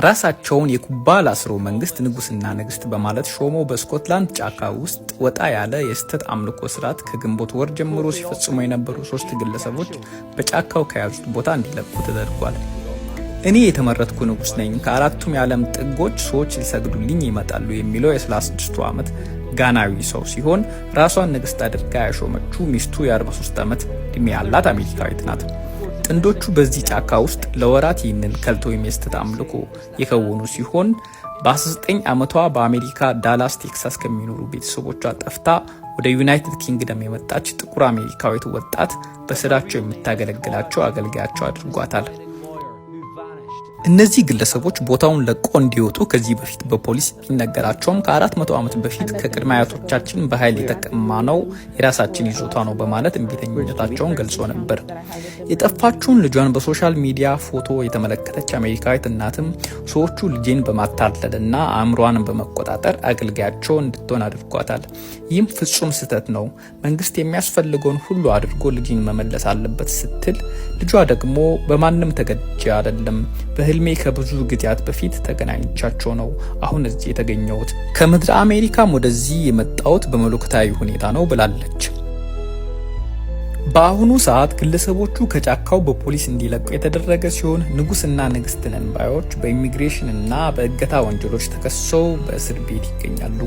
ራሳቸውን የኩባላ ስርወ መንግስት ንጉስና ንግስት በማለት ሾመው በስኮትላንድ ጫካ ውስጥ ወጣ ያለ የስተት አምልኮ ስርዓት ከግንቦት ወር ጀምሮ ሲፈጽሙ የነበሩ 3 ግለሰቦች በጫካው ከያዙት ቦታ እንዲለቁ ተደርጓል። እኔ የተመረጥኩ ንጉስ ነኝ፣ ከአራቱም የዓለም ጥጎች ሰዎች ሊሰግዱልኝ ይመጣሉ የሚለው የ36 ዓመት ጋናዊ ሰው ሲሆን ራሷን ንግስት አድርጋ ያሾመችው ሚስቱ የ43 ዓመት እድሜ ያላት አሜሪካዊት ናት። ጥንዶቹ በዚህ ጫካ ውስጥ ለወራት ይህንን ከልቶ የስተት አምልኮ የከወኑ ሲሆን በ19 ዓመቷ በአሜሪካ ዳላስ ቴክሳስ ከሚኖሩ ቤተሰቦቿ ጠፍታ ወደ ዩናይትድ ኪንግደም የመጣች ጥቁር አሜሪካዊት ወጣት በስራቸው የምታገለግላቸው አገልጋያቸው አድርጓታል። እነዚህ ግለሰቦች ቦታውን ለቆ እንዲወጡ ከዚህ በፊት በፖሊስ ቢነገራቸውም ከ400 ዓመት በፊት ከቅድመ አያቶቻችን በኃይል የተቀማነው የራሳችን ይዞታ ነው በማለት እምቢተኝነታቸውን ገልጾ ነበር። የጠፋችውን ልጇን በሶሻል ሚዲያ ፎቶ የተመለከተች አሜሪካዊት እናትም ሰዎቹ ልጄን በማታለልና አእምሯን በመቆጣጠር አገልጋያቸው እንድትሆን አድርጓታል። ይህም ፍጹም ስህተት ነው፣ መንግስት የሚያስፈልገውን ሁሉ አድርጎ ልጅን መመለስ አለበት ስትል፣ ልጇ ደግሞ በማንም ተገድጄ አይደለም፣ በህልሜ ከብዙ ጊዜያት በፊት ተገናኝቻቸው ነው አሁን እዚህ የተገኘሁት፣ ከምድረ አሜሪካም ወደዚህ የመጣሁት በመለኮታዊ ሁኔታ ነው ብላለች። በአሁኑ ሰዓት ግለሰቦቹ ከጫካው በፖሊስ እንዲለቁ የተደረገ ሲሆን ንጉስና ንግስት ነን ባዮች በኢሚግሬሽን እና በእገታ ወንጀሎች ተከሰው በእስር ቤት ይገኛሉ።